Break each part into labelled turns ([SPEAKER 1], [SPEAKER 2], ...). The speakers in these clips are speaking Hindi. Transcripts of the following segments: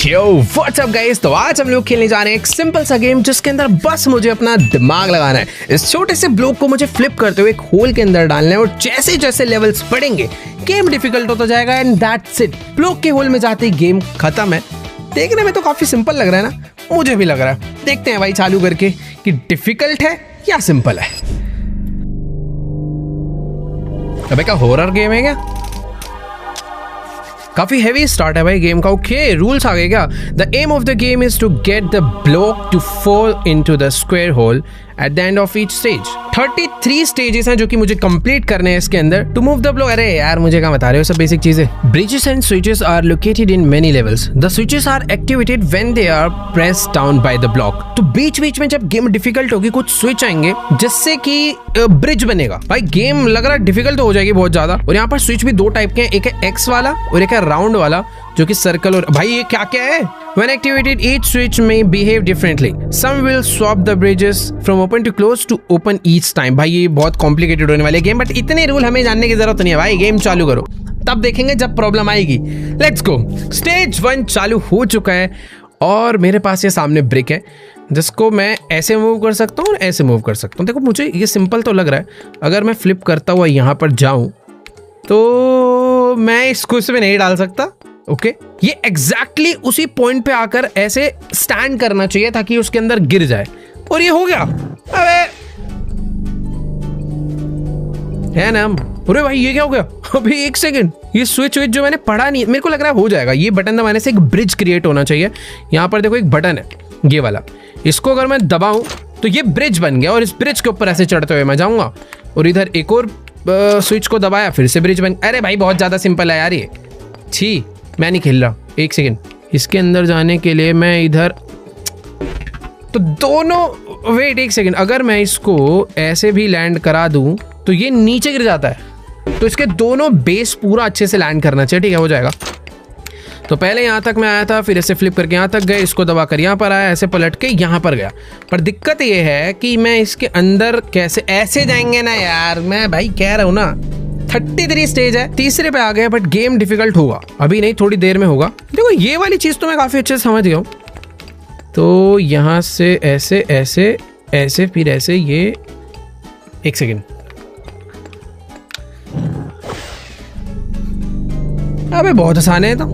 [SPEAKER 1] यो व्हाट्स अप गाइस, तो आज हम लोग खेलने जा रहे हैं एक सिंपल सा गेम जिसके अंदर बस मुझे अपना दिमाग लगाना है। इस छोटे से ब्लॉक को मुझे फ्लिप करते हुए एक होल के अंदर डालना है और जैसे जैसे लेवल्स बढ़ेंगे गेम डिफिकल्ट होता जाएगा एंड दैट्स इट। ब्लॉक के होल में जाते ही गेम खत्म है। देखने में तो काफी सिंपल लग रहा है ना, मुझे भी लग रहा है। देखते हैं भाई चालू करके कि डिफिकल्ट है या सिंपल है। अबे क्या हॉरर गेम है क्या? काफी हेवी स्टार्ट है भाई गेम का। ओके, रूल्स आ गए क्या? The aim of the game is to get the block to fall into the square hole at the end of each stage. 33 stages हैं जो कि मुझे कंप्लीट करने हैं इसके अंदर। टू मूव द ब्लॉक, अरे यार मुझे क्या बता रहे हो, सब बेसिक चीजें। Bridges and switches are located in many levels. The switches are activated when they are pressed down by the block. तो बीच बीच में जब गेम डिफिकल्ट होगी कुछ स्विच आएंगे जिससे कि ब्रिज बनेगा। भाई गेम लग रहा है डिफिकल्ट तो हो जाएगी बहुत ज्यादा। और यहाँ पर स्विच भी दो टाइप के हैं, एक है एक्स वाला और एक है राउंड वाला जो कि सर्कल। और भाई ये क्या क्या है? When activated, each switch may behave differently. Some will swap the bridges from open to close to open each time. भाई ये बहुत कॉम्प्लिकेटेड होने वाले गेम, बट इतने रूल हमें जानने की जरूरत नहीं है भाई। गेम चालू करो, तब देखेंगे जब प्रॉब्लम आएगी। Let's go. स्टेज 1 चालू हो चुका है और मेरे पास ये सामने ब्रिक है जिसको मैं ऐसे मूव कर सकता हूँ और ऐसे मूव कर सकता हूँ। देखो मुझे ये सिंपल तो लग रहा है। अगर मैं फ्लिप करता हुआ यहाँ पर जाऊँ तो मैं इसको इसमें नहीं डाल सकता। ओके, ये एग्जैक्टली उसी पॉइंट पे आकर ऐसे स्टैंड करना चाहिए ताकि उसके अंदर गिर जाए, और ये हो गया। अबे है ना, अरे भाई ये क्या हो गया? अभी एक सेकंड, ये स्विच जो मैंने पढ़ा नहीं, मेरे को लग रहा है हो जाएगा। ये बटन दबाने से एक ब्रिज क्रिएट होना चाहिए। यहाँ पर देखो एक बटन है ये वाला, इसको अगर मैं दबाऊं तो ये ब्रिज बन गया और इस ब्रिज के ऊपर ऐसे चढ़ते हुए मैं जाऊंगा। और इधर एक और स्विच को दबाया, फिर से ब्रिज बन। अरे भाई बहुत ज्यादा सिंपल है यार ये। छी, मैं नहीं खेल रहा। एक सेकेंड, इसके अंदर जाने के लिए मैं इधर तो दोनों, वेट एक सेकेंड, अगर मैं इसको ऐसे भी लैंड करा दूं तो ये नीचे गिर जाता है। तो इसके दोनों बेस पूरा अच्छे से लैंड करना चाहिए। ठीक है, हो जाएगा। तो पहले यहाँ तक मैं आया था, फिर ऐसे फ्लिप करके यहाँ तक गए, इसको दबाकर यहाँ पर आया, ऐसे पलट के यहाँ पर गया। पर दिक्कत ये है कि मैं इसके अंदर कैसे, ऐसे जाएंगे ना यार, मैं भाई कह रहा हूँ ना। 33 स्टेज है, तीसरे पे आ गए, बट गेम डिफिकल्ट होगा। अभी नहीं, थोड़ी देर में होगा। देखो ये वाली चीज तो मैं काफी अच्छे से समझ गया हूँ। तो यहाँ से ऐसे ऐसे ऐसे फिर ऐसे, ये एक सेकेंड, अबे बहुत आसान है तो।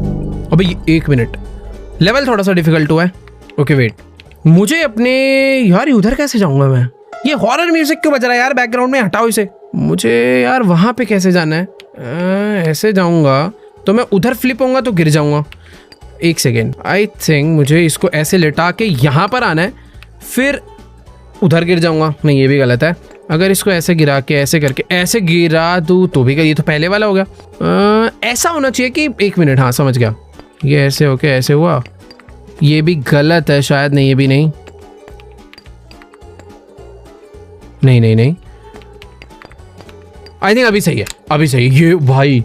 [SPEAKER 1] अबे एक मिनट, लेवल थोड़ा सा डिफिकल्ट हुआ है। ओके वेट, मुझे अपने यार उधर कैसे जाऊंगा मैं? ये हॉरर म्यूजिक क्यों बज रहा है यार बैकग्राउंड में? हटाओ इसे। मुझे यार वहां पे कैसे जाना है? ऐसे जाऊंगा तो मैं उधर फ्लिप होऊंगा तो गिर जाऊंगा। एक सेकेंड, आई थिंक मुझे इसको ऐसे लेटा के यहाँ पर आना है, फिर उधर गिर जाऊंगा। नहीं, ये भी गलत है। अगर इसको ऐसे गिरा के ऐसे करके ऐसे गिरा दूँ तो भी, ये तो पहले वाला हो गया। ऐसा होना चाहिए कि, एक मिनट, हाँ समझ गया, ये ऐसे होके ऐसे हुआ। ये भी गलत है शायद। नहीं, ये भी नहीं, नहीं नहीं नहीं, आई थिंक अभी सही है, अभी सही। ये भाई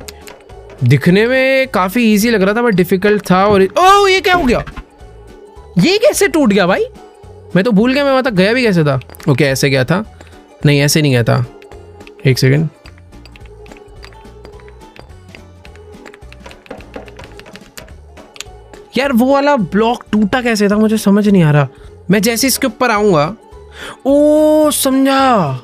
[SPEAKER 1] दिखने में काफी इजी लग रहा था बट डिफिकल्ट था। और ओह, ये क्या हो गया? ये कैसे टूट गया भाई? मैं तो भूल गया मैं वहां तक गया भी कैसे था। ओके, ऐसे गया था, नहीं ऐसे नहीं गया था। एक सेकेंड, यार वो वाला ब्लॉक टूटा कैसे था मुझे समझ नहीं आ रहा। मैं जैसे इसके ऊपर आऊंगा, ओ समझा,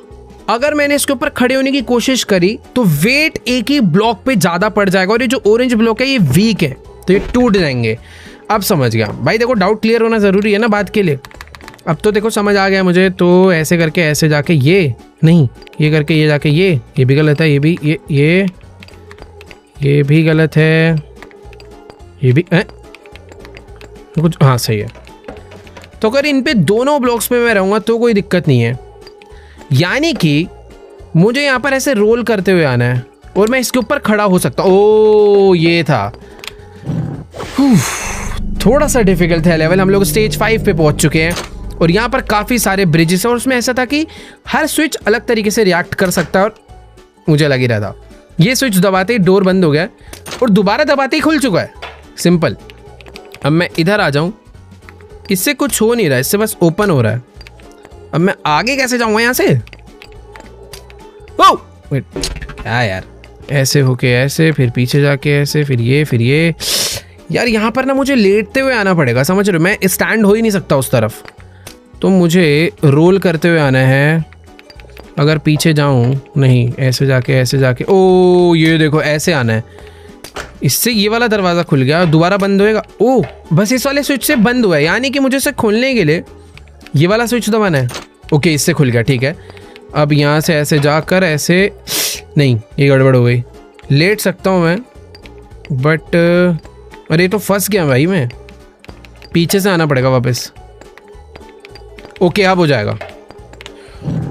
[SPEAKER 1] अगर मैंने इसके ऊपर खड़े होने की कोशिश करी तो वेट एक ही ब्लॉक पे ज्यादा पड़ जाएगा और ये जो ऑरेंज ब्लॉक है ये वीक है तो ये टूट जाएंगे। अब समझ गया भाई। देखो डाउट क्लियर होना जरूरी है ना बात के लिए। अब तो देखो समझ आ गया मुझे। तो ऐसे करके ऐसे जाके ये नहीं, ये करके ये जाके ये भी गलत है, ये भी ये भी गलत है, ये भी कुछ, हाँ सही है। तो अगर इन पे दोनों ब्लॉक्स पे मैं रहूंगा तो कोई दिक्कत नहीं है। यानी कि मुझे यहाँ पर ऐसे रोल करते हुए आना है और मैं इसके ऊपर खड़ा हो सकता हूँ। ओ ये था, थोड़ा सा डिफिकल्ट है लेवल। हम लोग स्टेज 5 पे पहुंच चुके हैं और यहाँ पर काफ़ी सारे ब्रिजेस हैं और उसमें ऐसा था कि हर स्विच अलग तरीके से रिएक्ट कर सकता है और मुझे लग ही रहा था। ये स्विच दबाते ही डोर बंद हो गया और दोबारा दबाते ही खुल चुका है। सिंपल। अब मैं इधर आ जाऊँ, इससे कुछ हो नहीं रहा, इससे बस ओपन हो रहा है। अब मैं आगे कैसे जाऊंगा यहाँ से? ओह क्या यार, ऐसे होके ऐसे, फिर पीछे जाके ऐसे, फिर ये यार यहाँ पर ना मुझे लेटते हुए आना पड़ेगा, समझ रहे हो, मैं स्टैंड हो ही नहीं सकता उस तरफ, तो मुझे रोल करते हुए आना है। अगर पीछे जाऊँ, नहीं ऐसे जाके ओ ये देखो ऐसे आना है, इससे ये वाला दरवाज़ा खुल गया, दोबारा बंद होएगा। ओ बस इस वाले स्विच से बंद हुआ है, यानी कि मुझे इसे खोलने के लिए ये वाला स्विच दबाना है। ओके इससे खुल गया, ठीक है। अब यहाँ से ऐसे जाकर ऐसे, नहीं ये गड़बड़ हो गई, लेट सकता हूँ मैं बट अरे तो फंस गया भाई मैं, पीछे से आना पड़ेगा वापस। ओके अब हो जाएगा।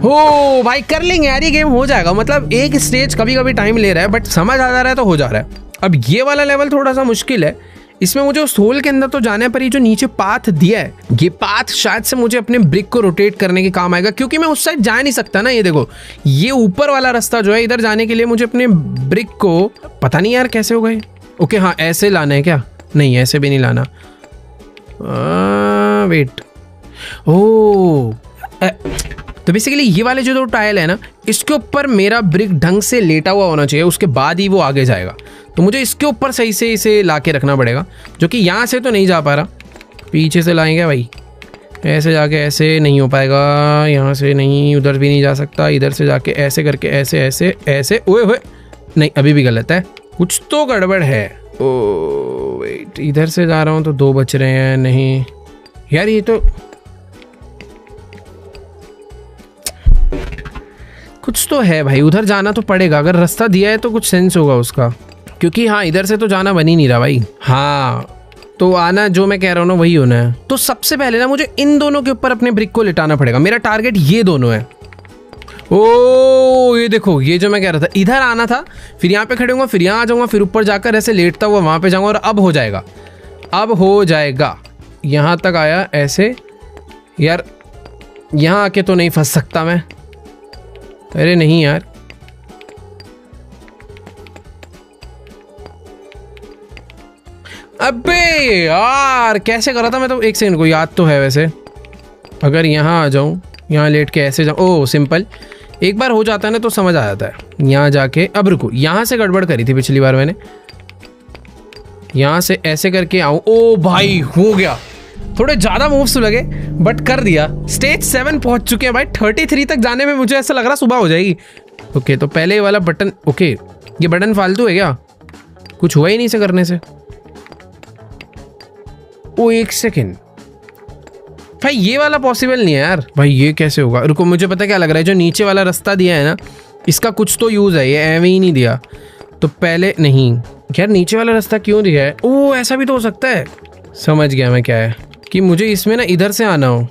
[SPEAKER 1] हो भाई कर लेंगे यार, ये गेम हो जाएगा। मतलब एक स्टेज कभी कभी टाइम ले रहा है बट समझ आ जा रहा है तो हो जा रहा है। अब ये वाला लेवल थोड़ा सा मुश्किल है, इसमें मुझे उस होल के अंदर तो जाने पर, ये जो नीचे पाथ दिया है, ये पाथ शायद से मुझे अपने ब्रिक को रोटेट करने के काम आएगा, क्योंकि मैं उस साइड जा नहीं सकता ना। ये देखो ये ऊपर वाला रास्ता जो है, इधर जाने के लिए मुझे अपने ब्रिक को, पता नहीं यार कैसे हो गए। ओके हाँ ऐसे लाना है क्या? नहीं ऐसे भी नहीं लाना। वेट, ओ तो बेसिकली ये वाले जो दो टाइल है ना, इसके ऊपर मेरा ब्रिक ढंग से लेटा हुआ होना चाहिए, उसके बाद ही वो आगे जाएगा। तो मुझे इसके ऊपर सही से इसे ला के रखना पड़ेगा, जो कि यहाँ से तो नहीं जा पा रहा, पीछे से लाएंगे भाई, ऐसे जाके ऐसे नहीं हो पाएगा, यहाँ से नहीं, उधर भी नहीं जा सकता, इधर से जाके ऐसे करके ऐसे ऐसे ऐसे, ओए होए नहीं अभी भी गलत है, कुछ तो गड़बड़ है। ओ वेट, इधर से जा रहा हूँ तो दो बच रहे हैं, नहीं यार ये तो कुछ तो है भाई, उधर जाना तो पड़ेगा। अगर रास्ता दिया है तो कुछ सेंस होगा उसका, क्योंकि हाँ इधर से तो जाना बन ही नहीं रहा भाई। हाँ तो आना जो मैं कह रहा हूँ ना वही होना है। तो सबसे पहले ना मुझे इन दोनों के ऊपर अपने ब्रिक को लिटाना पड़ेगा, मेरा टारगेट ये दोनों है। ओ ये देखो, ये जो मैं कह रहा था, इधर आना था, फिर यहाँ पे खड़े होऊंगा, फिर यहाँ आ जाऊंगा, फिर ऊपर जाकर ऐसे लेटता हुआ वहाँ पे जाऊंगा, और अब हो जाएगा, अब हो जाएगा। यहाँ तक आया ऐसे, यार यहाँ आके तो नहीं फंस सकता मैं, अरे नहीं यार, अबे यार कैसे करा था मैं तो, एक सेकंड को याद तो है वैसे। अगर यहाँ आ जाऊँ, यहाँ लेट के ऐसे जाऊँ, ओ सिंपल, एक बार हो जाता है ना तो समझ आ जाता है। यहाँ जाके, अब रुको, यहाँ से गड़बड़ करी थी पिछली बार मैंने, यहाँ से ऐसे करके आऊँ, ओ भाई हो गया। थोड़े ज़्यादा मूव्स लगे बट कर दिया। स्टेज 7 पहुँच चुके हैं भाई, 33 तक जाने में मुझे ऐसा लग रहा सुबह हो जाएगी। ओके तो पहले वाला बटन, ओके ये बटन फालतू है क्या? कुछ हुआ ही नहीं इसे करने से। ओ एक सेकेंड भाई, ये वाला पॉसिबल नहीं है यार भाई, ये कैसे होगा? रुको मुझे पता क्या लग रहा है, जो नीचे वाला रास्ता दिया है ना, इसका कुछ तो यूज़ है, ये एवं ही नहीं दिया। तो पहले नहीं यार, नीचे वाला रास्ता क्यों दिया है? ओ ऐसा भी तो हो सकता है, समझ गया मैं क्या है, कि मुझे इसमें ना इधर से आना हो।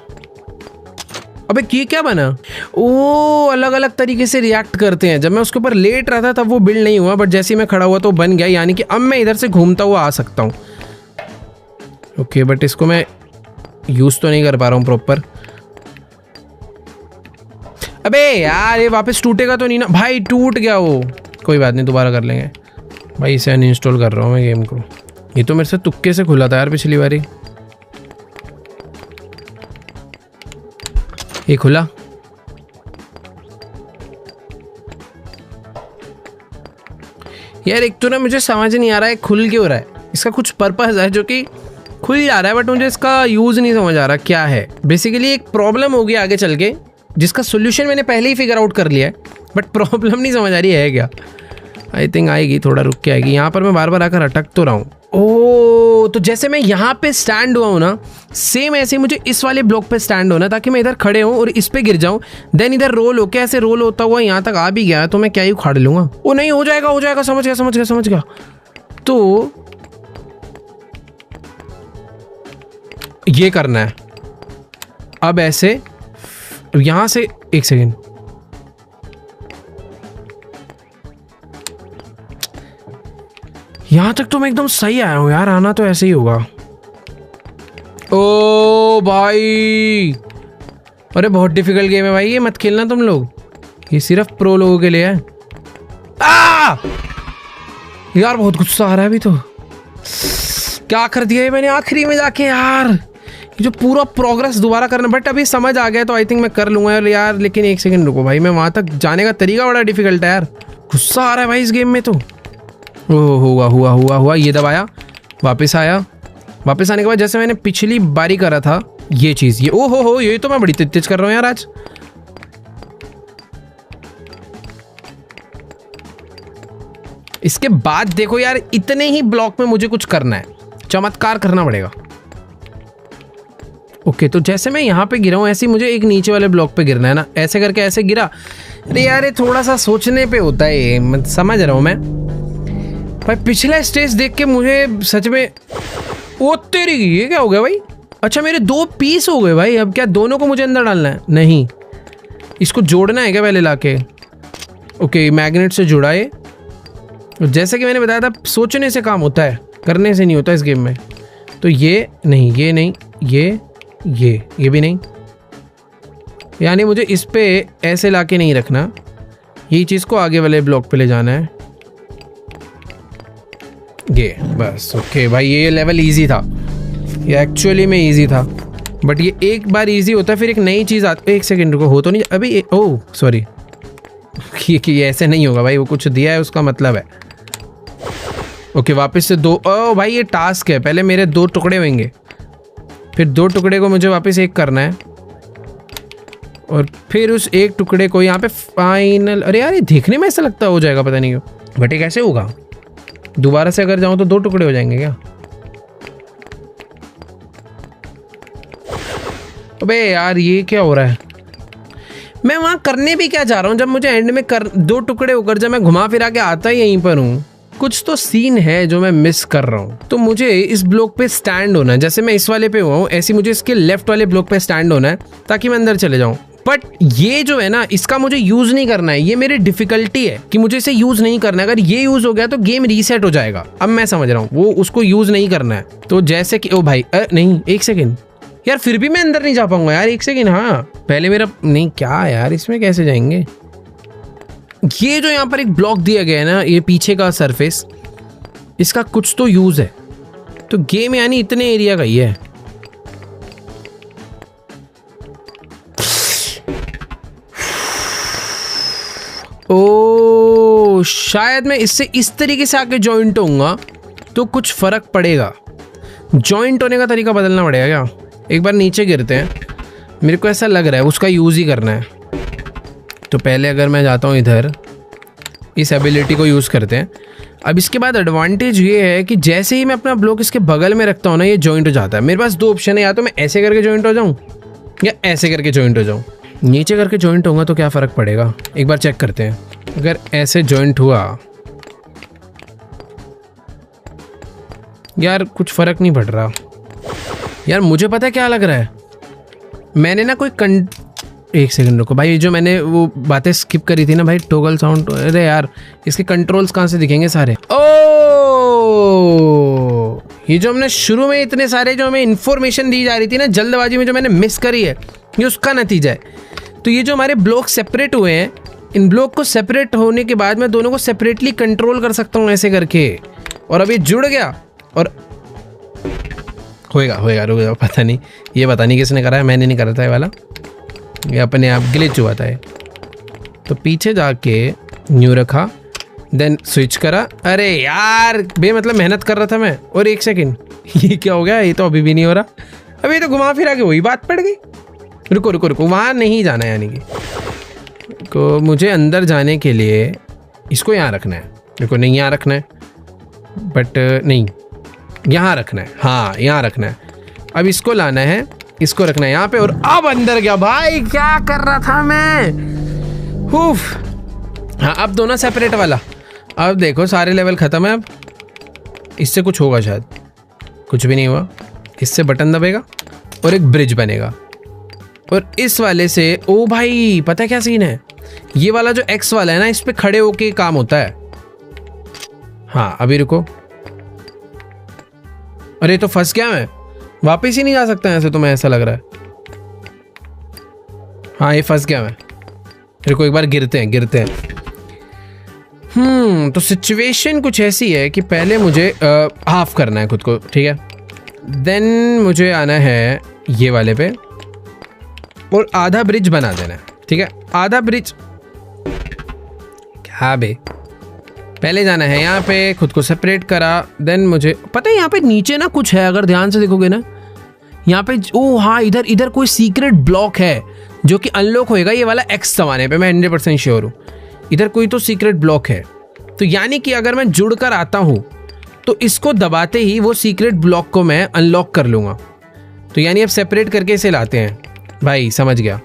[SPEAKER 1] अबे ये क्या बना? ओ अलग अलग तरीके से रिएक्ट करते हैं। जब मैं उसके ऊपर लेट रहा था तब वो बिल्ड नहीं हुआ, बट जैसे ही मैं खड़ा हुआ तो बन गया, यानी कि अब मैं इधर से घूमता हुआ आ सकता हूँ। ओके बट इसको मैं यूज़ तो नहीं कर पा रहा हूँ प्रॉपर। अबे यार ये वापस टूटेगा तो नहीं ना भाई? टूट गया वो, कोई बात नहीं दोबारा कर लेंगे भाई। इसे अनइंस्टॉल कर रहा हूँ मैं गेम को, ये तो मेरे से तुक्के से खुला था यार पिछली बारी। ये खुला, यार एक तो ना मुझे समझ नहीं आ रहा है खुल क्यों रहा है, इसका कुछ पर्पस है जो कि खुल जा रहा है, बट मुझे इसका यूज़ नहीं समझ आ रहा क्या है। बेसिकली एक प्रॉब्लम होगी आगे चल के, जिसका सोल्यूशन मैंने पहले ही फिगर आउट कर लिया है, बट प्रॉब्लम नहीं समझ आ रही है क्या। आई थिंक आएगी, थोड़ा रुक के आएगी। यहाँ पर मैं बार बार आकर अटक तो रहा हूँ। ओह तो जैसे मैं यहाँ पे स्टैंड हुआ हूँ ना, सेम ऐसे मुझे इस वाले ब्लॉक पे स्टैंड होना, ताकि मैं इधर खड़े हूँ और इस पे गिर जाऊँ, देन इधर रोल होके ऐसे रोल होता हुआ यहाँ तक आ भी गया तो मैं क्या ही उखाड़ लूँगा। ओ नहीं हो जाएगा, हो जाएगा, समझ गया समझ गया समझ गया। तो ये करना है अब ऐसे, यहाँ से, एक सेकेंड, यहाँ तक तो मैं एकदम सही आया हूँ यार, आना तो ऐसे ही होगा। ओ भाई अरे बहुत डिफिकल्ट गेम है भाई, ये मत खेलना तुम लोग, ये सिर्फ प्रो लोगों के लिए है। यार बहुत गुस्सा आ रहा है अभी तो, क्या कर दिया है मैंने आखिरी में जाके यार, ये जो पूरा प्रोग्रेस दोबारा करना। बट अभी समझ आ गया तो आई थिंक मैं कर लूँगा यार। लेकिन एक सेकंड रुको भाई, मैं वहाँ तक जाने का तरीका बड़ा डिफिकल्ट है यार, गुस्सा आ रहा है भाई इस गेम में तो। ओ हुआ हुआ हुआ हुआ, ये दबाया, वापस आया, वापस आने के बाद जैसे मैंने पिछली बारी करा था ये चीज़, ये ओ हो ये तो मैं बड़ी तेज कर रहा हूँ यार आज। इसके बाद देखो यार, इतने ही ब्लॉक में मुझे कुछ करना है, चमत्कार करना पड़ेगा। ओके तो जैसे मैं यहाँ पे गिरा हूँ ऐसे ही मुझे एक नीचे वाले ब्लॉक पे गिरना है ना, ऐसे करके ऐसे गिरा। अरे यार ये थोड़ा सा सोचने पे होता है, ये मैं समझ रहा हूँ मैं भाई। पिछला स्टेज देख के मुझे सच में ओ तेरी, ये क्या हो गया भाई? अच्छा मेरे 2 पीस हो गए भाई, अब क्या दोनों को मुझे अंदर डालना है? नहीं, इसको जोड़ना है क्या पहले लाके? ओके मैग्नेट से जुड़ा है। जैसे कि मैंने बताया था सोचने से काम होता है, करने से नहीं होता इस गेम में। तो ये नहीं, ये नहीं, ये भी नहीं, यानी मुझे इस पे ऐसे लाके नहीं रखना, ये चीज़ को आगे वाले ब्लॉक पे ले जाना है, ये बस। ओके भाई ये लेवल इजी था, ये एक्चुअली में इजी था, बट ये एक बार इजी होता है फिर एक नई चीज़ आती है। 1 सेकेंड रुको, हो तो नहीं अभी, ओह सॉरी कि ऐसे नहीं होगा भाई, वो कुछ दिया है उसका मतलब है। ओके वापस से 2, ओ भाई ये टास्क है, पहले मेरे 2 टुकड़े होंगे, फिर 2 टुकड़े को मुझे वापस एक करना है, और फिर उस एक टुकड़े को यहाँ पे फाइनल। अरे यार ये देखने में ऐसा लगता हो जाएगा, पता नहीं क्यों, बट ये कैसे होगा? दोबारा से अगर जाऊँ तो 2 टुकड़े हो जाएंगे क्या? अबे यार ये क्या हो रहा है? मैं वहाँ करने भी क्या जा रहा हूँ जब मुझे एंड में 2 टुकड़े होकर जब मैं घुमा फिरा के आता ही यहीं पर हूँ। कुछ तो सीन है जो मैं मिस कर रहा हूँ। तो मुझे इस ब्लॉक पे स्टैंड होना है, जैसे मैं इस वाले पे हुआ हूँ ऐसे मुझे इसके लेफ्ट वाले ब्लॉक पे स्टैंड होना है ताकि मैं अंदर चले जाऊँ। बट ये जो है ना, इसका मुझे यूज नहीं करना है, ये मेरी डिफिकल्टी है कि मुझे इसे यूज नहीं करना है। अगर ये यूज हो गया तो गेम रीसेट हो जाएगा। अब मैं समझ रहा हूँ वो उसको यूज नहीं करना है। तो जैसे कि ओ भाई नहीं 1 सेकेंड यार, फिर भी मैं अंदर नहीं जा पाऊंगा यार। 1 सेकेंड, हाँ पहले मेरा नहीं, क्या यार इसमें कैसे जाएंगे? ये जो यहाँ पर एक ब्लॉक दिया गया है ना, ये पीछे का सरफेस, इसका कुछ तो यूज है। तो गेम यानी इतने एरिया का ही है। ओ शायद मैं इससे इस तरीके से आके जॉइंट होऊंगा तो कुछ फर्क पड़ेगा। जॉइंट होने का तरीका बदलना पड़ेगा क्या? एक बार नीचे गिरते हैं, मेरे को ऐसा लग रहा है उसका यूज ही करना है। तो पहले अगर मैं जाता हूँ इधर, इस एबिलिटी को यूज करते हैं। अब इसके बाद एडवांटेज ये है कि जैसे ही मैं अपना ब्लॉक इसके बगल में रखता हूँ ना, ये जॉइंट हो जाता है। मेरे पास 2 ऑप्शन है, या तो मैं ऐसे करके जॉइंट हो जाऊँ या ऐसे करके जॉइंट हो जाऊँ। नीचे करके जॉइंट होगा तो क्या फ़र्क पड़ेगा, एक बार चेक करते हैं। अगर ऐसे जॉइंट हुआ यार, कुछ फ़र्क नहीं पड़ रहा यार। मुझे पता है क्या लग रहा है, मैंने ना कोई 1 सेकंड रुको भाई, जो मैंने वो बातें स्किप करी थी ना भाई, टॉगल साउंड। अरे यार इसके कंट्रोल्स कहाँ से दिखेंगे सारे? ओ ये जो हमने शुरू में इतने सारे जो हमें इन्फॉर्मेशन दी जा रही थी ना जल्दबाजी में, जो मैंने मिस करी है, ये उसका नतीजा है। तो ये जो हमारे ब्लॉक सेपरेट हुए हैं, इन ब्लॉक को सेपरेट होने के बाद मैं दोनों को सेपरेटली कंट्रोल कर सकता हूँ ऐसे करके। और अब ये जुड़ गया और होएगा रुक जाओ, पता नहीं ये पता नहीं किसने करा है, मैंने नहीं करा था ये वाला, ये अपने आप ग्लिच हुआ था। तो पीछे जाके न्यू रखा, देन स्विच करा। अरे यार बे मतलब मेहनत कर रहा था मैं। और 1 सेकेंड ये क्या हो गया? ये तो अभी भी नहीं हो रहा। अभी तो घुमा फिरा के वही बात पड़ गई। रुको वहाँ नहीं जाना है, यानी कि को मुझे अंदर जाने के लिए इसको यहाँ रखना है। देखो नहीं यहाँ रखना है, बट नहीं यहाँ रखना है। हाँ यहाँ रखना है। अब इसको लाना है, इसको रखना है यहाँ पे, और अब अंदर गया। भाई क्या कर रहा था मैं? हाँ अब दोनों सेपरेट वाला। अब देखो सारे लेवल ख़त्म है। अब इससे कुछ होगा शायद, कुछ भी नहीं हुआ। इससे बटन दबेगा और एक ब्रिज बनेगा, और इस वाले से ओ भाई पता है क्या सीन है? ये वाला जो एक्स वाला है ना, इस पे खड़े होके काम होता है। हाँ अभी रुको, अरे तो फंस गया मैं, वापस ही नहीं जा सकता ऐसे, तो मैं ऐसा लग रहा है। हाँ ये फंस गया मैं। रुको एक बार गिरते हैं। तो सिचुएशन कुछ ऐसी है कि पहले मुझे हाफ करना है खुद को, ठीक है। देन मुझे आना है ये वाले पे और आधा ब्रिज बना देना है, ठीक है। आधा ब्रिज क्या बे? पहले जाना है यहाँ पे, खुद को सेपरेट करा, देन मुझे पता है यहाँ पे नीचे ना कुछ है, अगर ध्यान से देखोगे ना यहाँ पे। ओ हाँ, इधर इधर कोई सीक्रेट ब्लॉक है जो कि अनलॉक होएगा ये वाला एक्स दबाने पे, मैं 100% श्योर हूँ। इधर कोई तो सीक्रेट ब्लॉक है, तो यानी कि अगर मैं जुड़ कर आता हूँ तो इसको दबाते ही वो सीक्रेट ब्लॉक को मैं अनलॉक कर लूँगा। तो यानी अब सेपरेट करके इसे लाते हैं भाई, समझ गया।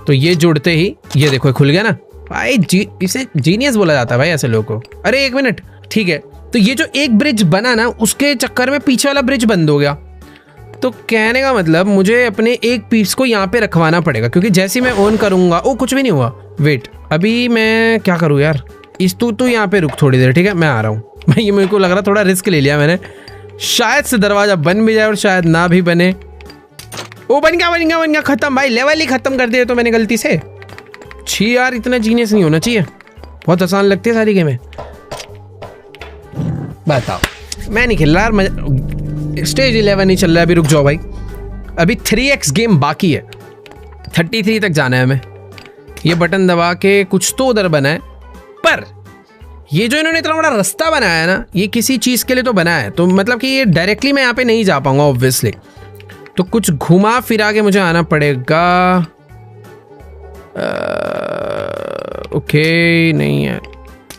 [SPEAKER 1] तो ये जुड़ते ही ये देखो खुल गया ना भाई, इसे जीनियस बोला जाता है भाई ऐसे लोगों को। अरे 1 मिनट, ठीक है। तो ये जो एक ब्रिज बना ना, उसके चक्कर में पीछे वाला ब्रिज बंद हो गया। तो कहने का मतलब मुझे अपने एक पीस को यहाँ पे रखवाना पड़ेगा, क्योंकि जैसे मैं ऑन करूँगा, ओ कुछ भी नहीं हुआ। वेट, अभी मैं क्या करूँ यार, इस तू यहाँ पे रुक थोड़ी देर, ठीक है, मैं आ रहा हूँ भाई। ये मेरे को लग रहा थोड़ा रिस्क ले लिया मैंने, शायद से दरवाजा बन भी जाए और शायद ना भी बने। ओ बन गया, खत्म भाई, लेवल ही खत्म कर दिया तो मैंने गलती से। छी यार, इतना जीनियस नहीं होना चाहिए, बहुत आसान लगती है सारी गेमें। बताओ, मैं नहीं खेल रहा यार, स्टेज 11 ही चल रहा है अभी। रुक जाओ भाई, अभी 3x गेम बाकी है, 33 तक जाना है हमें। ये बटन दबा के कुछ तो उधर बना है, पर ये जो इन्होंने इतना बड़ा रास्ता बनाया है ना, ये किसी चीज़ के लिए तो बना है, तो मतलब कि ये डायरेक्टली मैं यहाँ पे नहीं जा पाऊंगा ऑब्वियसली, तो कुछ घुमा फिरा के मुझे आना पड़ेगा। ओके, नहीं है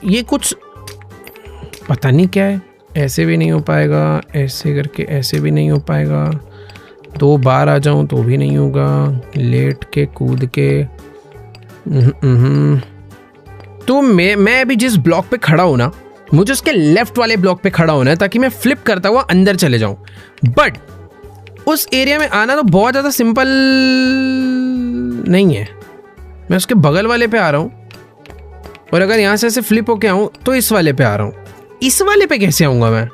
[SPEAKER 1] ये, कुछ पता नहीं क्या है। ऐसे भी नहीं हो पाएगा, ऐसे करके ऐसे भी नहीं हो पाएगा, 2 बार आ जाऊं तो भी नहीं होगा, लेट के कूद के। तो मैं अभी जिस ब्लॉक पे खड़ा हूं ना, मुझे उसके लेफ्ट वाले ब्लॉक पे खड़ा होना है ताकि मैं फ्लिप करता हुआ अंदर चले जाऊं। बट उस एरिया में आना तो बहुत ज़्यादा सिंपल नहीं है। मैं उसके बगल वाले पे आ रहा हूँ, और अगर यहाँ से ऐसे फ्लिप होके आऊँ तो इस वाले पे आ रहा हूँ। इस वाले पे कैसे आऊँगा मैं?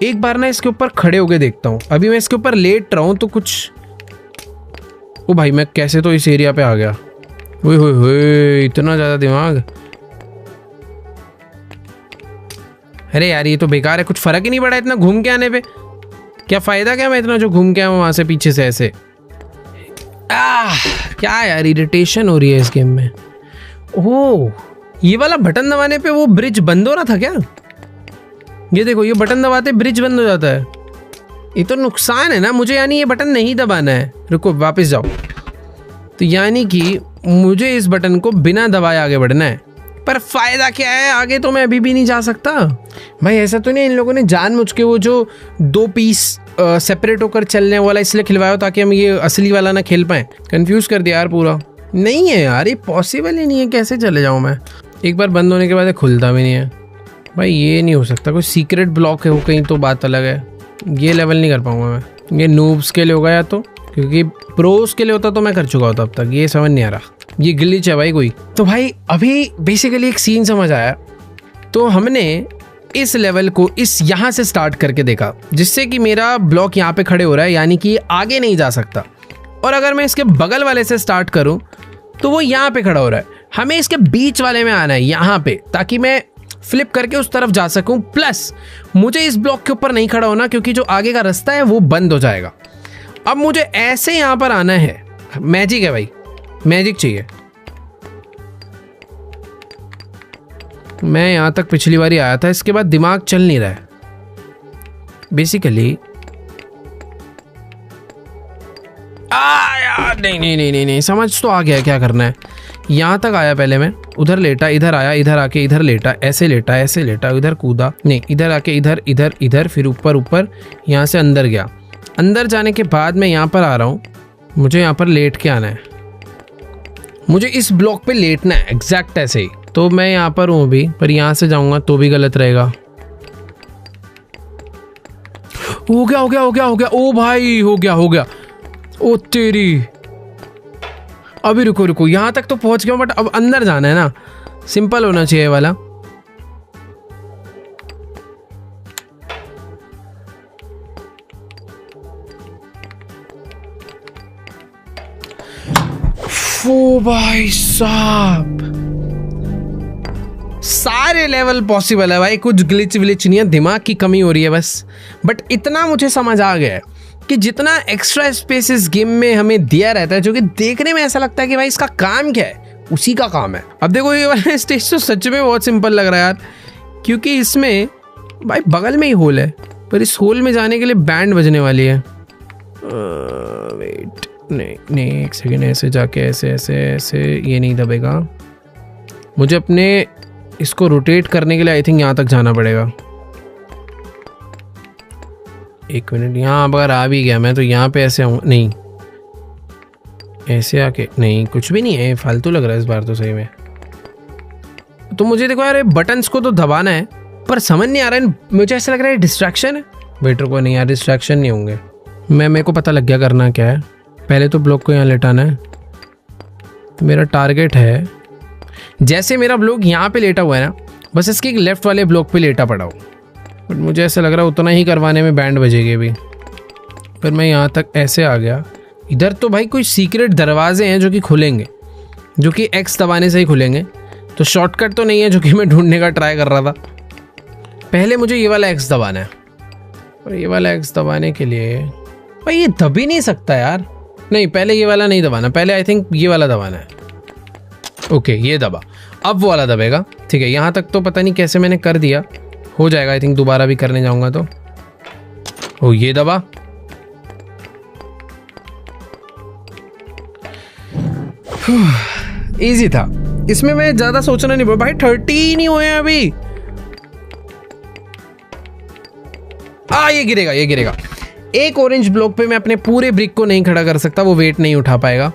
[SPEAKER 1] एक बार ना इसके ऊपर खड़े होके देखता हूँ। अभी मैं इसके ऊपर लेट रहा हूँ तो कुछ, ओ भाई मैं कैसे तो इस एरिया पे आ गया। ओए होए होए, इतना ज़्यादा दिमाग। अरे यार ये तो बेकार है, कुछ फ़र्क ही नहीं पड़ा इतना घूम के आने पे। क्या फ़ायदा क्या मैं इतना जो घूम के आया वहाँ से पीछे से ऐसे। क्या यार, इरिटेशन हो रही है इस गेम में। ओह, ये वाला बटन दबाने पे वो ब्रिज बंद हो रहा था क्या? ये देखो, ये बटन दबाते ब्रिज बंद हो जाता है। ये तो नुकसान है ना मुझे, यानी ये बटन नहीं दबाना है। रुको वापस जाओ। तो यानी कि मुझे इस बटन को बिना दबाए आगे बढ़ना है, पर फायदा क्या है? आगे तो मैं अभी भी नहीं जा सकता भाई। ऐसा तो नहीं इन लोगों ने जानबूझ के वो जो 2 पीस सेपरेट होकर चलने वाला इसलिए खिलवाया ताकि हम ये असली वाला ना खेल पाएं? कंफ्यूज कर दिया यार पूरा। नहीं है यार, ये पॉसिबल ही नहीं है। कैसे चले जाऊँ मैं? एक बार बंद होने के बाद खुलता भी नहीं है भाई। ये नहीं हो सकता, कोई सीक्रेट ब्लॉक है वो कहीं, तो बात अलग है। ये लेवल नहीं कर पाऊंगा मैं। ये नूब्स के लिए होगा या तो, क्योंकि प्रोस के लिए होता तो मैं कर चुका होता अब तक। ये समझ नहीं आ रहा, ये ग्लिच है भाई कोई। तो भाई अभी बेसिकली एक सीन समझ आया। तो हमने इस लेवल को इस यहाँ से स्टार्ट करके देखा, जिससे कि मेरा ब्लॉक यहाँ पे खड़े हो रहा है, यानी कि आगे नहीं जा सकता। और अगर मैं इसके बगल वाले से स्टार्ट करूँ तो वो यहाँ पे खड़ा हो रहा है। हमें इसके बीच वाले में आना है यहाँ पे, ताकि मैं फ्लिप करके उस तरफ जा सकूं। प्लस मुझे इस ब्लॉक के ऊपर नहीं खड़ा होना, क्योंकि जो आगे का रास्ता है वो बंद हो जाएगा। अब मुझे ऐसे यहाँ पर आना है। मैजिक है भाई, मैजिक चाहिए। मैं यहाँ तक पिछली बार ही आया था, इसके बाद दिमाग चल नहीं रहा है बेसिकली। यार नहीं नहीं नहीं नहीं नहीं, समझ तो आ गया क्या करना है। यहाँ तक आया पहले मैं, उधर लेटा, इधर आया, इधर आके इधर लेटा, ऐसे लेटा, ऐसे लेटा, इधर कूदा, नहीं इधर आके इधर इधर इधर, फिर ऊपर ऊपर, यहाँ से अंदर गया। अंदर जाने के बाद मैं यहाँ पर आ रहा हूँ। मुझे यहाँ पर लेट के आना है, मुझे इस ब्लॉक पे लेटना है एग्जैक्ट ऐसे ही। तो मैं यहाँ पर हूँ अभी, पर यहाँ से जाऊँगा तो भी गलत रहेगा। हो गया हो गया हो गया हो गया, ओ भाई हो गया हो गया। ओ तेरी, अभी रुको रुको, यहाँ तक तो पहुँच गया, बट अब अंदर जाना है ना। सिंपल होना चाहिए वाला। ओ भाई साहब, सारे लेवल पॉसिबल है भाई, कुछ ग्लिच विलिच नहीं है, दिमाग की कमी हो रही है बस। बट इतना मुझे समझ आ गया है कि जितना एक्स्ट्रा स्पेस इस गेम में हमें दिया रहता है, जो कि देखने में ऐसा लगता है कि भाई इसका काम क्या है, उसी का काम है। अब देखो ये वाला स्टेज तो सच में बहुत सिंपल लग रहा है यार। क्योंकि इसमें भाई बगल में ही होल है, पर इस होल में जाने के लिए बैंड बजने वाली है। वेट, नहीं एक सेकेंड, ऐसे जाके ऐसे ऐसे ऐसे ये नहीं दबेगा। मुझे अपने इसको रोटेट करने के लिए आई थिंक यहाँ तक जाना पड़ेगा। एक मिनट, यहाँ अगर आ भी गया मैं तो यहाँ पे ऐसे आऊँ, नहीं ऐसे आके, नहीं कुछ भी नहीं है, फालतू लग रहा है इस बार तो सही में। तो मुझे देखो यार बटन्स को तो दबाना है, पर समझ नहीं आ रहा है, मुझे ऐसा लग रहा है डिस्ट्रैक्शन है। वेटर को नहीं यार, डिस्ट्रैक्शन नहीं होंगे। मेरे को पता लग गया करना क्या है। पहले तो ब्लॉक को यहाँ लेटाना है, तो मेरा टारगेट है जैसे मेरा ब्लॉक यहाँ पे लेटा हुआ है ना, बस इसके लेफ्ट वाले ब्लॉक पे लेटा पड़ा हो। बट मुझे ऐसा लग रहा है उतना ही करवाने में बैंड बजेगी अभी। पर मैं यहाँ तक ऐसे आ गया। इधर तो भाई कोई सीक्रेट दरवाजे हैं जो कि खुलेंगे, जो कि एक्स दबाने से ही खुलेंगे। तो शॉर्टकट तो नहीं है जो कि मैं ढूंढने का ट्राई कर रहा था। पहले मुझे ये वाला एक्स दबाना है, और ये वाला एक्स दबाने के लिए भाई ये दब ही नहीं सकता यार। नहीं, पहले ये वाला नहीं दबाना, पहले आई थिंक ये वाला दबाना है। ओके, ये दबा, अब वो वाला दबेगा। ठीक है, यहाँ तक तो पता नहीं कैसे मैंने कर दिया, हो जाएगा आई थिंक। दोबारा भी करने जाऊंगा तो ओ ये दबा। इजी था, इसमें मैं ज्यादा सोचना नहीं पड़ा। भाई 30 नहीं हुए अभी। ये गिरेगा, ये गिरेगा। एक ऑरेंज ब्लॉक पे मैं अपने पूरे ब्रिक को नहीं खड़ा कर सकता, वो वेट नहीं उठा पाएगा।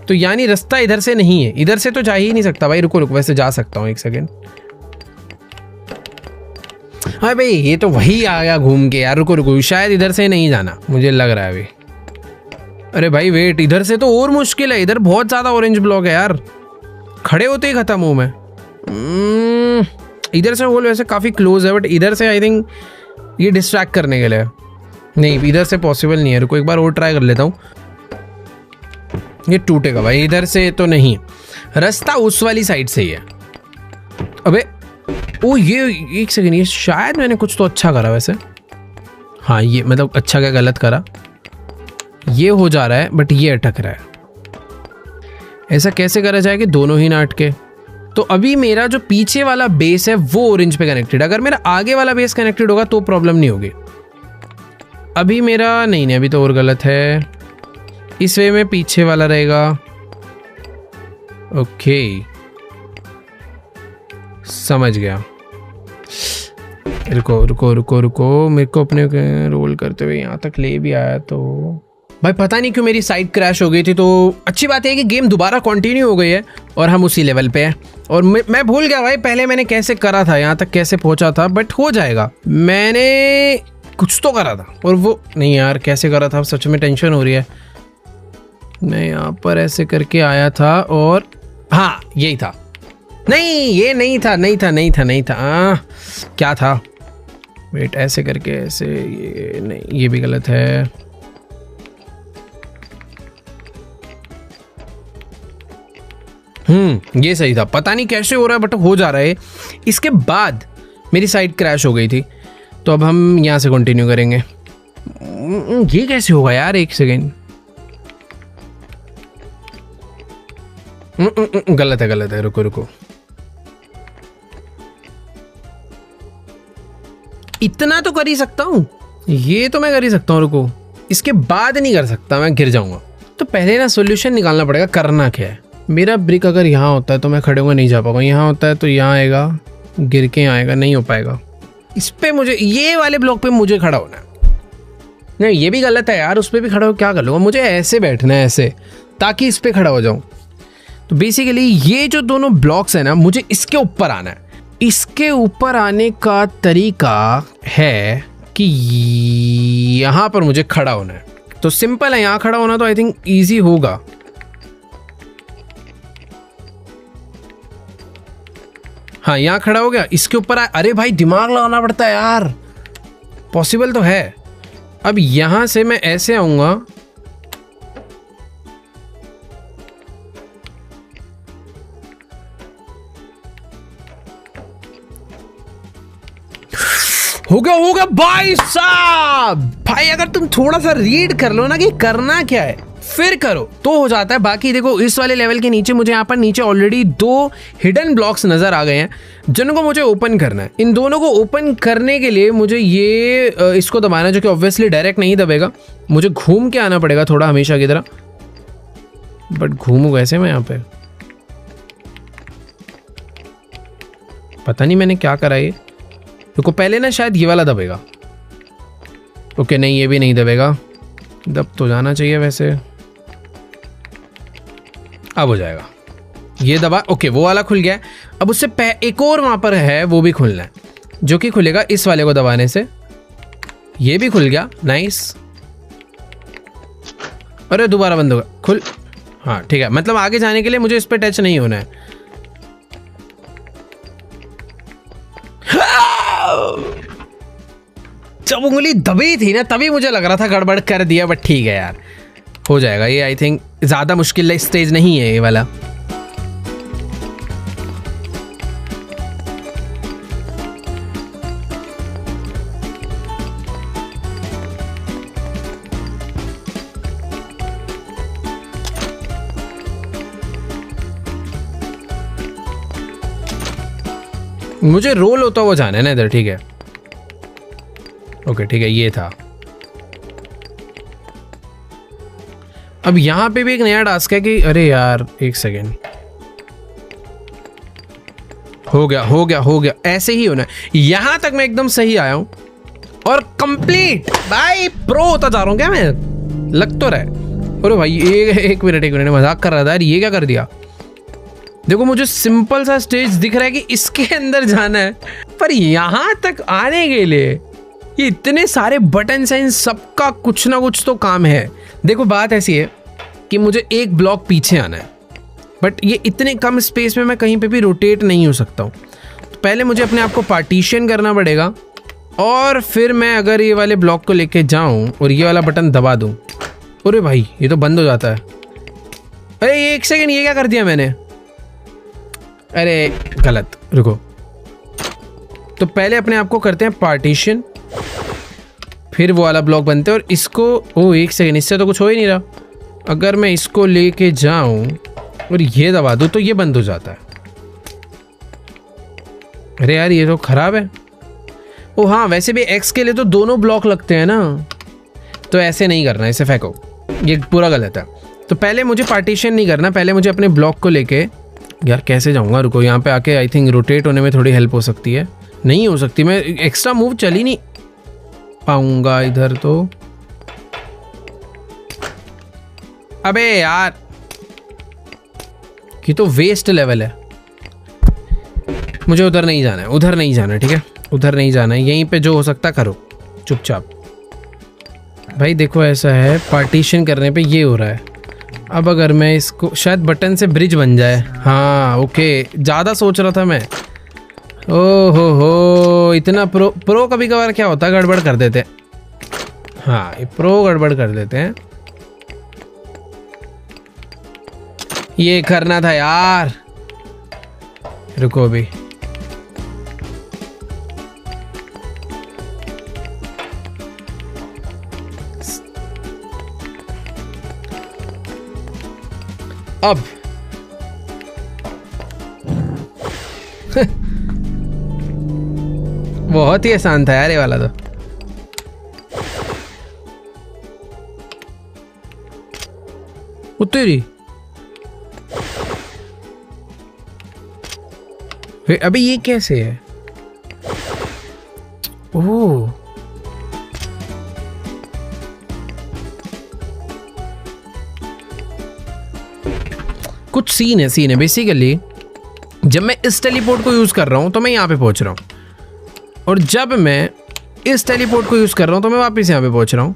[SPEAKER 1] तो यानी रास्ता इधर से नहीं है, इधर से तो जा ही नहीं सकता भाई। रुको रुको, वैसे जा सकता हूं, एक सेकेंड। हाँ भाई, ये तो वही आ गया घूम के यार। रुको रुको, शायद इधर से नहीं जाना, मुझे लग रहा है अभी। अरे भाई वेट, इधर से तो और मुश्किल है। इधर बहुत ज्यादा ऑरेंज ब्लॉक है यार, खड़े होते ही खत्म हूं मैं। इधर से होल वैसे काफी क्लोज है, बट इधर से आई थिंक ये डिस्ट्रैक्ट करने के लिए नहीं, इधर से पॉसिबल नहीं है। रुको एक बार और ट्राई कर लेता हूँ। ये टूटेगा भाई, इधर से तो नहीं। रास्ता उस वाली साइड से ही है। अबे ओ ये एक सेकंड, ये शायद मैंने कुछ तो अच्छा करा वैसे। हाँ ये मतलब अच्छा क्या गलत करा, ये हो जा रहा है बट ये अटक रहा है। ऐसा कैसे करा जाए कि दोनों ही ना अटके। तो अभी मेरा जो पीछे वाला बेस है वो ऑरेंज पे कनेक्टेड। अगर मेरा आगे वाला बेस कनेक्टेड होगा तो प्रॉब्लम नहीं होगी। अभी मेरा नहीं, अभी तो और गलत है। इस वे में पीछे वाला रहेगा। ओके समझ गया। रुको रुको रुको रुको, मेरे को अपने रोल करते हुए यहाँ तक ले भी आया तो भाई पता नहीं क्यों मेरी साइट क्रैश हो गई थी। तो अच्छी बात है कि गेम दोबारा कंटिन्यू हो गई है और हम उसी लेवल पे हैं। और मैं भूल गया भाई पहले मैंने कैसे करा था, यहाँ तक कैसे पहुंचा था, बट हो जाएगा। मैंने कुछ तो करा था और वो नहीं यार कैसे करा था, सच में टेंशन हो रही है। मैं यहाँ पर ऐसे करके आया था और हाँ यही था। नहीं ये नहीं था, नहीं था नहीं था नहीं था। क्या था, वेट ऐसे करके ऐसे, ये नहीं, ये भी गलत है। ये सही था। पता नहीं कैसे हो रहा है बट हो जा रहा है। इसके बाद मेरी साइट क्रैश हो गई थी, तो अब हम यहाँ से कंटिन्यू करेंगे। ये कैसे होगा यार, एक सेकेंड। गलत है गलत है, रुको रुको। इतना तो कर ही सकता हूँ, ये तो मैं कर ही सकता हूँ। रुको, इसके बाद नहीं कर सकता, मैं गिर जाऊंगा। तो पहले ना सॉल्यूशन निकालना पड़ेगा, करना क्या है। मेरा ब्रिक अगर यहाँ होता है तो मैं खड़े होकर नहीं जा पाऊंगा, यहाँ होता है तो यहाँ आएगा, गिर के आएगा, नहीं हो पाएगा। इस पे मुझे, ये वाले ब्लॉक पे मुझे खड़ा होना है। नहीं ये भी गलत है यार, उस पर भी खड़ा हो क्या कर लूँगा, मुझे ऐसे बैठना है ऐसे, ताकि इस पे खड़ा हो जाऊँ। तो बेसिकली ये जो दोनों ब्लॉक्स है ना, मुझे इसके ऊपर आना है। इसके ऊपर आने का तरीका है कि यहाँ पर मुझे खड़ा होना है। तो सिंपल है, यहाँ खड़ा होना तो आई थिंक ईजी होगा। हाँ यहाँ खड़ा हो गया, इसके ऊपर अरे भाई दिमाग लगाना पड़ता है यार, पॉसिबल तो है। अब यहां से मैं ऐसे आऊंगा, होगा भाई साहब। भाई अगर तुम थोड़ा सा रीड कर लो ना कि करना क्या है, फिर करो तो हो जाता है। बाकी देखो इस वाले लेवल के नीचे मुझे यहाँ पर नीचे ऑलरेडी 2 हिडन ब्लॉक्स नज़र आ गए हैं जिनको मुझे ओपन करना है। इन दोनों को ओपन करने के लिए मुझे ये इसको दबाना है, जो कि ऑब्वियसली डायरेक्ट नहीं दबेगा, मुझे घूम के आना पड़ेगा थोड़ा हमेशा की तरह। बट घूमूँ कैसे मैं यहाँ पे, पता नहीं मैंने क्या करा ये। रुको पहले ना शायद ये वाला दबेगा। ओके नहीं ये भी नहीं दबेगा, दब तो जाना चाहिए वैसे। अब हो जाएगा, ये दबा। ओके वो वाला खुल गया। अब उससे एक और वहां पर है वो भी खुलना है, जो कि खुलेगा इस वाले को दबाने से। ये भी खुल गया, नाइस। अरे दोबारा बंद होगा, खुल। हाँ ठीक है, मतलब आगे जाने के लिए मुझे इस पे टच नहीं होना है। जब उंगली दबी थी ना तभी मुझे लग रहा था गड़बड़ कर दिया, बट ठीक है यार हो जाएगा ये। आई थिंक ज्यादा मुश्किल स्टेज नहीं है ये वाला। मुझे रोल होता हुआ जाना है ना इधर, ठीक है। ओके ठीक है, ये था। अब यहां पे भी एक नया टास्क है कि अरे यार एक सेकेंड, हो गया हो गया हो गया, ऐसे ही होना है। यहां तक मैं एकदम सही आया हूं और कंप्लीट। भाई प्रो होता जा रहा हूं क्या मैं, लग तो रहा है। अरे भाई एक मिनट मजाक कर रहा था यार, ये क्या कर दिया। देखो मुझे सिंपल सा स्टेज दिख रहा है कि इसके अंदर जाना है, पर यहां तक आने के लिए ये इतने सारे बटन हैं, इन सबका कुछ ना कुछ तो काम है। देखो बात ऐसी है कि मुझे एक ब्लॉक पीछे आना है, बट ये इतने कम स्पेस में मैं कहीं पे भी रोटेट नहीं हो सकता हूँ। तो पहले मुझे अपने आप को पार्टीशन करना पड़ेगा, और फिर मैं अगर ये वाले ब्लॉक को लेके जाऊँ और ये वाला बटन दबा दूँ, अरे भाई ये तो बंद हो जाता है। अरे एक सेकेंड, ये क्या कर दिया मैंने, अरे गलत, रुको। तो पहले अपने आप को करते हैं पार्टीशन, फिर वो वाला ब्लॉक बनते हैं, और इसको ओ एक सेकेंड, इससे तो कुछ हो ही नहीं रहा। अगर मैं इसको लेके जाऊं और ये दबा दूं तो ये बंद हो जाता है। अरे यार ये तो खराब है। ओ हाँ वैसे भी एक्स के लिए तो दोनों ब्लॉक लगते हैं ना, तो ऐसे नहीं करना, इसे फेंको, ये पूरा गलत है। तो पहले मुझे पार्टीशन नहीं करना, पहले मुझे अपने ब्लॉक को लेके, यार कैसे जाऊंगा, रुको यहाँ पे आके आई थिंक रोटेट होने में थोड़ी हेल्प हो सकती है। नहीं हो सकती, मैं एक्स्ट्रा मूव चल ही नहीं पाऊंगा इधर तो। अबे यार ये तो वेस्ट लेवल है, मुझे उधर नहीं जाना है, उधर नहीं जाना है, ठीक है उधर नहीं जाना है। यहीं पे जो हो सकता करो चुपचाप। भाई देखो ऐसा है, पार्टीशन करने पे ये हो रहा है। अब अगर मैं इसको, शायद बटन से ब्रिज बन जाए। हाँ ओके, ज़्यादा सोच रहा था मैं। ओ हो इतना प्रो कभी कभार क्या होता है, गड़बड़ कर देते हैं। हाँ ये प्रो गड़बड़ कर देते हैं। ये करना था यार, रुको अभी। अब बहुत ही आसान था यार ये वाला तो। उतरी अभी ये कैसे है, ओह कुछ सीन है बेसिकली। जब मैं इस टेलीपोर्ट को यूज कर रहा हूं तो मैं यहां पे पहुंच रहा हूं, और जब मैं इस टेलीपोर्ट को यूज कर रहा हूं तो मैं वापस यहां पे पहुंच रहा हूं,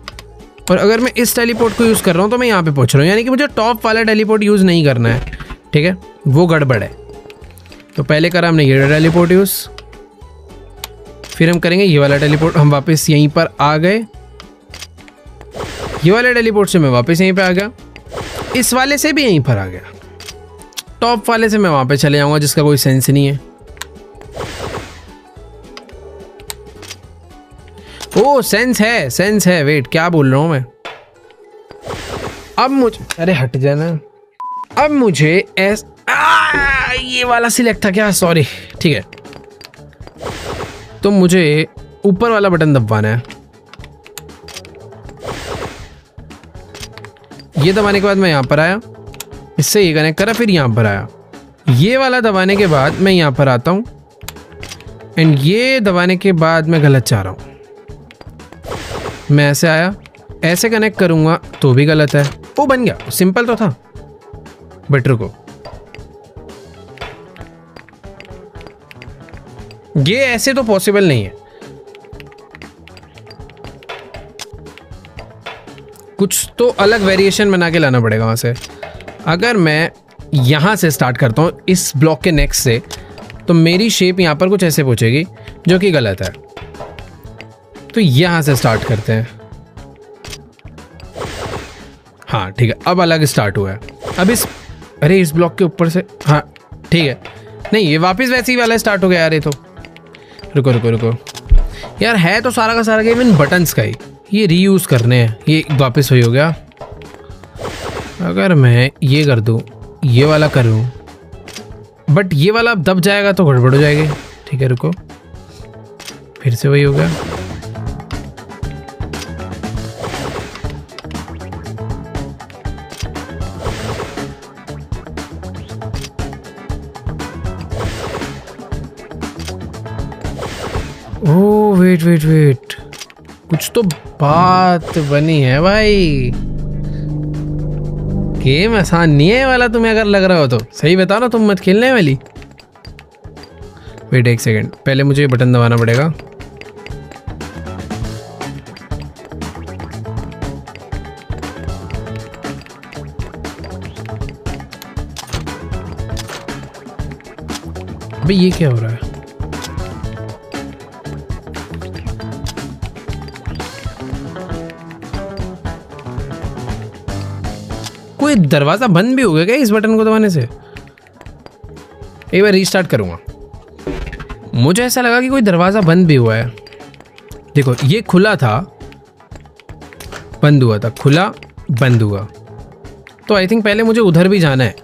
[SPEAKER 1] और अगर मैं इस टेलीपोर्ट को यूज कर रहा हूं तो मैं यहां पे पहुंच रहा हूं। यानी कि मुझे टॉप वाला टेलीपोर्ट यूज नहीं करना है, ठीक है वो गड़बड़ है। तो पहले करा हमने ये टेलीपोर्ट यूज, फिर हम करेंगे ये वाला टेलीपोर्ट। हम वापस यहीं पर आ गए, ये वाले टेलीपोर्ट से मैं वापस यहीं पे आ गया, इस वाले से भी यहीं पर आ गया, टॉप वाले से मैं वहां पे चले जाऊंगा जिसका कोई सेंस नहीं है। ओ सेंस है, वेट क्या बोल रहा हूं मैं। अब मुझे, अरे हट जाना, अब मुझे ये वाला सिलेक्ट था क्या, सॉरी, ठीक है। तो मुझे ऊपर वाला बटन दबाना है, ये दबाने के बाद मैं यहाँ पर आया, इससे ये कनेक्ट करा, फिर यहाँ पर आया, ये वाला दबाने के बाद मैं यहाँ पर आता हूँ, एंड ये दबाने के बाद मैं गलत चाह रहा हूँ, मैं ऐसे आया, ऐसे कनेक्ट करूँगा तो भी गलत है। वो बन गया, सिंपल तो था, बट रुको, ये ऐसे तो पॉसिबल नहीं है, कुछ तो अलग वेरिएशन बना के लाना पड़ेगा वहाँ से। अगर मैं यहाँ से स्टार्ट करता हूँ इस ब्लॉक के नेक्स्ट से, तो मेरी शेप यहाँ पर कुछ ऐसे पहुँचेगी, जो कि गलत है। तो यहाँ से स्टार्ट करते हैं, हाँ ठीक है, अब अलग स्टार्ट हुआ है। अब अरे इस ब्लॉक के ऊपर से, हाँ ठीक है, नहीं ये वापस वैसे ही वाला स्टार्ट हो गया यार। ये तो रुको रुको रुको यार, है तो सारा का सारा गेम इन बटन्स का ही, ये रीयूज़ करने हैं, ये वापस वही हो गया। अगर मैं ये कर दूँ, ये वाला करूँ, बट ये वाला अब दब जाएगा तो गड़बड़ हो जाएगी। ठीक है रुको, फिर से वही हो गया। ओह वेट वेट वेट, कुछ तो बात बनी है भाई। गेम आसान नहीं है वाला, तुम्हें अगर लग रहा हो तो सही बताओ ना, तुम मत खेलने वाली। वेट एक सेकेंड, पहले मुझे ये बटन दबाना पड़ेगा। अबे ये क्या हो रहा है? कोई दरवाजा बंद भी हो गया क्या इस बटन को दबाने से? एक बार रीस्टार्ट करूंगा। मुझे ऐसा लगा कि कोई दरवाजा बंद भी हुआ है। देखो ये खुला था, बंद हुआ था, खुला बंद हुआ, तो आई थिंक पहले मुझे उधर भी जाना है।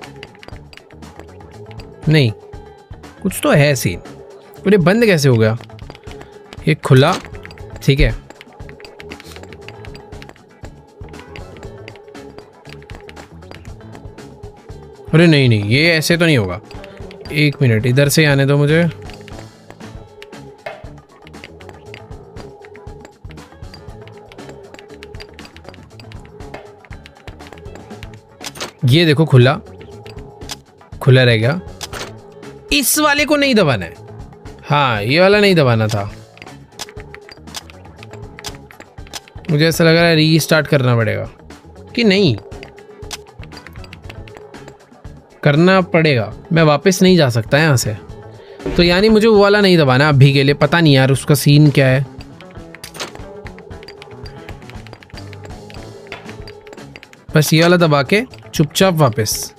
[SPEAKER 1] नहीं, कुछ तो है सीन। ये बंद कैसे हो गया? ये खुला, ठीक है, अरे नहीं नहीं, ये ऐसे तो नहीं होगा। एक मिनट, इधर से आने दो मुझे। ये देखो खुला, खुला रह गया। इस वाले को नहीं दबाना है, हाँ ये वाला नहीं दबाना था। मुझे ऐसा लग रहा है रीस्टार्ट करना पड़ेगा, कि नहीं करना पड़ेगा। मैं वापस नहीं जा सकता यहाँ से, तो यानी मुझे वो वाला नहीं दबाना अभी के लिए। पता नहीं यार उसका सीन क्या है। बस ये वाला दबा के चुपचाप वापस,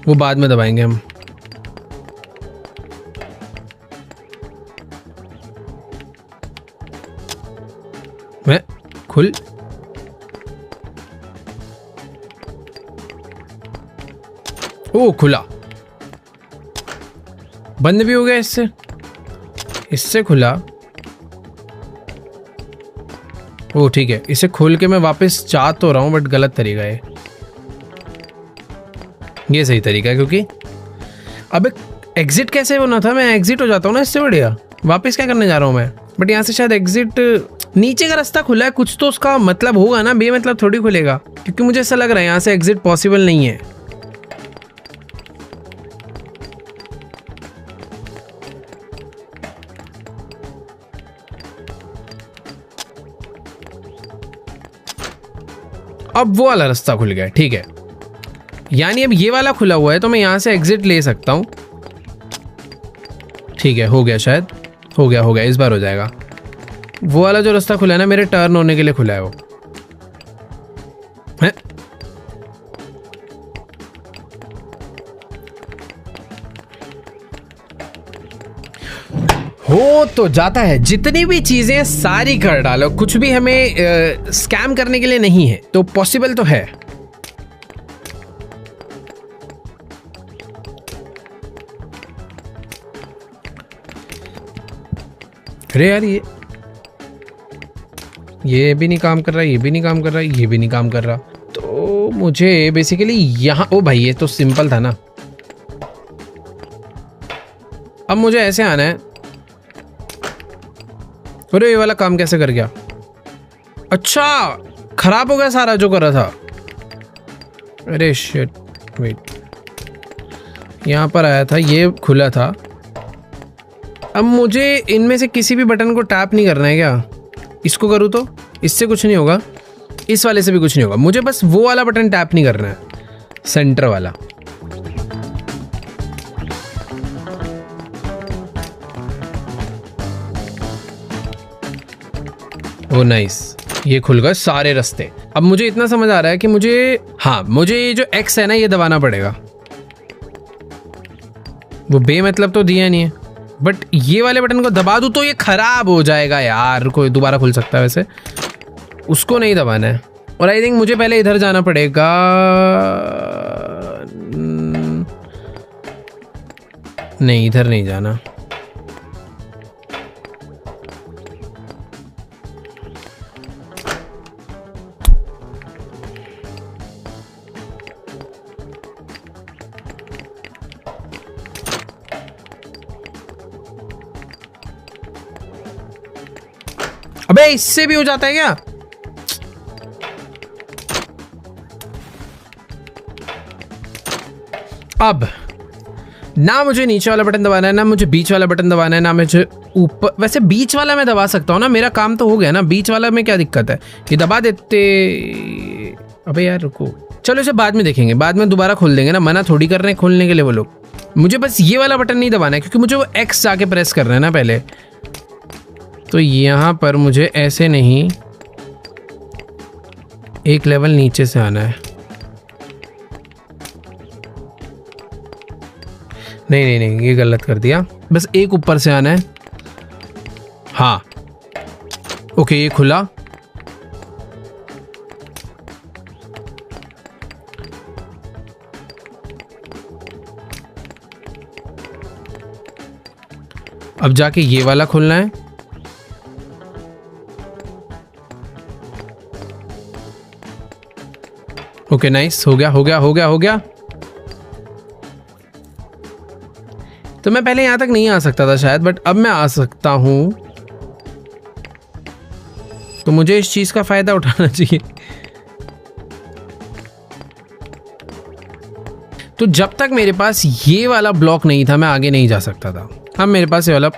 [SPEAKER 1] वो बाद में दबाएंगे हम। मैं खुल, ओ खुला, बंद भी हो गया इससे, इससे खुला। ओ ठीक है, इसे खोल के मैं वापस जा तो रहा हूँ, बट गलत तरीका है। ये सही तरीका है, क्योंकि अब एग्जिट कैसे होना था? मैं एग्जिट हो जाता हूँ ना इससे, बढ़िया। वापस क्या करने जा रहा हूँ मैं? बट यहाँ से शायद एग्जिट, नीचे का रास्ता खुला है, कुछ तो उसका मतलब होगा ना, बेमतलब थोड़ी खुलेगा। क्योंकि मुझे ऐसा लग रहा है यहाँ से एग्जिट पॉसिबल नहीं है। अब वो वाला रास्ता खुल गया, ठीक है, यानी अब ये वाला खुला हुआ है, तो मैं यहां से एग्जिट ले सकता हूं। ठीक है, हो गया, शायद हो गया, इस बार हो जाएगा। वो वाला जो रास्ता खुला है ना, मेरे टर्न होने के लिए खुला है वो है। हो तो जाता है, जितनी भी चीजें सारी कर डालो, कुछ भी हमें स्कैम करने के लिए नहीं है, तो पॉसिबल तो है। अरे यार ये भी नहीं काम कर रहा, ये भी नहीं काम कर रहा, ये भी नहीं काम कर रहा। तो मुझे बेसिकली यहाँ, ओ भाई ये तो सिंपल था ना। अब मुझे ऐसे आना है। अरे ये वाला काम कैसे कर गया? अच्छा खराब हो गया सारा जो कर रहा था। अरे शिट, वेट, यहाँ पर आया था, ये खुला था। अब मुझे इनमें से किसी भी बटन को टैप नहीं करना है क्या? इसको करूँ तो इससे कुछ नहीं होगा, इस वाले से भी कुछ नहीं होगा। मुझे बस वो वाला बटन टैप नहीं करना है, सेंटर वाला। ओ नाइस, ये खुल गए सारे रास्ते। अब मुझे इतना समझ आ रहा है कि मुझे, हाँ, मुझे ये जो X है ना, ये दबाना पड़ेगा। वो बे मतलब तो दिया नहीं है, बट ये वाले बटन को दबा दूं तो ये खराब हो जाएगा यार। कोई दोबारा खुल सकता है वैसे, उसको नहीं दबाना है। और आई थिंक मुझे पहले इधर जाना पड़ेगा। नहीं, इधर नहीं जाना। अबे इससे भी हो जाता है क्या? अब ना मुझे नीचे वाला बटन दबाना है, ना मुझे बीच वाला बटन दबाना है, ना मुझे ऊपर। वैसे बीच वाला मैं दबा सकता हूँ ना, मेरा काम तो हो गया ना। बीच वाला में क्या दिक्कत है? ये दबा देते। अबे यार रुको, चलो इसे बाद में देखेंगे, बाद में दोबारा खोल देंगे ना। मना थोड़ी कर रहे हैं खोलने के लिए वो लोग। मुझे बस ये वाला बटन नहीं दबाना है, क्योंकि मुझे वो X जाके प्रेस करना है ना पहले। तो यहाँ पर मुझे ऐसे नहीं, एक लेवल नीचे से आना है। नहीं नहीं नहीं, ये गलत कर दिया। बस एक ऊपर से आना है। हाँ ओके, ये खुला। अब जाके ये वाला खुलना है। ओके नाइस, हो गया हो गया हो गया हो गया। तो मैं पहले यहां तक नहीं आ सकता था शायद, बट अब मैं आ सकता हूं। तो मुझे इस चीज का फायदा उठाना चाहिए। तो जब तक मेरे पास ये वाला ब्लॉक नहीं था, मैं आगे नहीं जा सकता था। अब मेरे पास ये वाला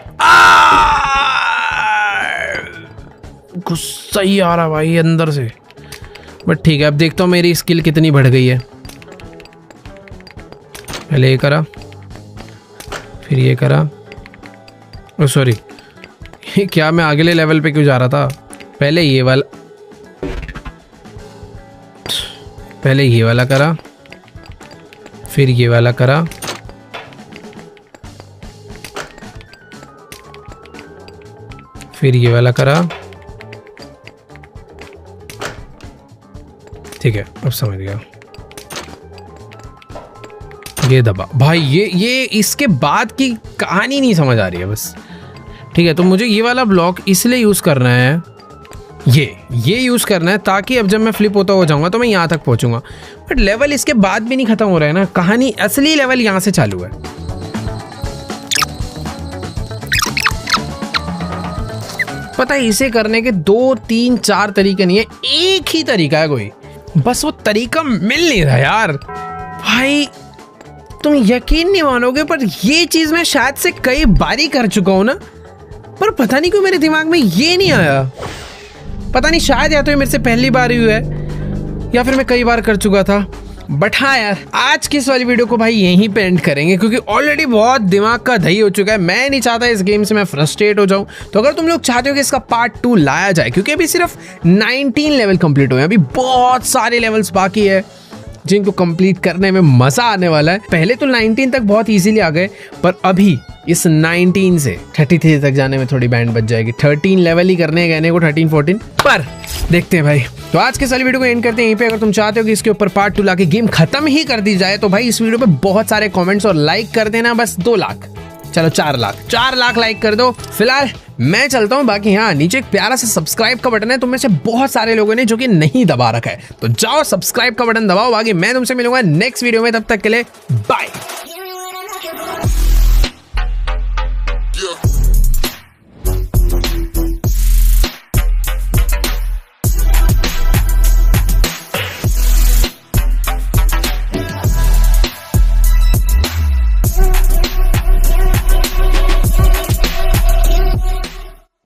[SPEAKER 1] गुस्सा ही आ रहा भाई अंदर से। बट ठीक है, अब देखता हूँ मेरी स्किल कितनी बढ़ गई है। पहले ये करा, फिर ये करा। ओ सॉरी, क्या मैं अगले लेवल पे क्यों जा रहा था? पहले ये वाला करा, फिर ये वाला करा, फिर ये वाला करा। ठीक है, अब समझ गया। ये दबा भाई, ये इसके बाद की कहानी नहीं समझ आ रही है बस। ठीक है, तो मुझे ये वाला ब्लॉक इसलिए यूज करना है, ये यूज करना है ताकि अब जब मैं फ्लिप होता हुआ जाऊंगा तो मैं यहाँ तक पहुंचूंगा। बट लेवल इसके बाद भी नहीं खत्म हो रहा है ना, कहानी असली लेवल यहाँ से चालू है। पता है इसे करने के 2 3 4 तरीके नहीं है, एक ही तरीका है कोई, बस वो तरीका मिल नहीं रहा यार। भाई तुम यकीन नहीं मानोगे, पर ये चीज मैं शायद से कई बारी कर चुका हूं ना, पर पता नहीं क्यों मेरे दिमाग में ये नहीं आया। पता नहीं, शायद या तो ये मेरे से पहली बार हुई है या फिर मैं कई बार कर चुका था। बट हाँ यार, आज की इस वाली वीडियो को भाई यहीं पे एंड करेंगे, क्योंकि ऑलरेडी बहुत दिमाग का दही हो चुका है। मैं नहीं चाहता इस गेम से मैं फ्रस्ट्रेट हो जाऊं। तो अगर तुम लोग चाहते हो कि इसका पार्ट 2 लाया जाए, क्योंकि अभी सिर्फ 19 लेवल कंप्लीट हुए हैं, अभी बहुत सारे लेवल्स बाकी है जिनको कंप्लीट करने में मजा आने वाला है। पहले तो 19 तक बहुत इजीली आ गए, पर अभी इस 19 से 33 तक जाने में थोड़ी बैंड बच जाएगी। 13 लेवल ही करने हैं कहने को, 13 14 पर देखते हैं भाई। तो आज के सारी वीडियो को एंड करते हैं यहीं पे। अगर तुम चाहते हो कि इसके ऊपर पार्ट 2 लाके गेम खत्म ही कर दी जाए तो भाई इस वीडियो पे बहुत सारे कमेंट्स और लाइक कर देना, बस 2 लाख, चलो 4 लाख लाइक कर दो। फिलहाल मैं चलता हूँ, बाकी हाँ नीचे एक प्यारा सा सब्सक्राइब का बटन है, तुम में से बहुत सारे लोगों ने जो कि नहीं दबा रखा है, तो जाओ सब्सक्राइब का बटन दबाओ। बाकी मैं तुमसे मिलूंगा नेक्स्ट वीडियो में, तब तक के लिए बाय।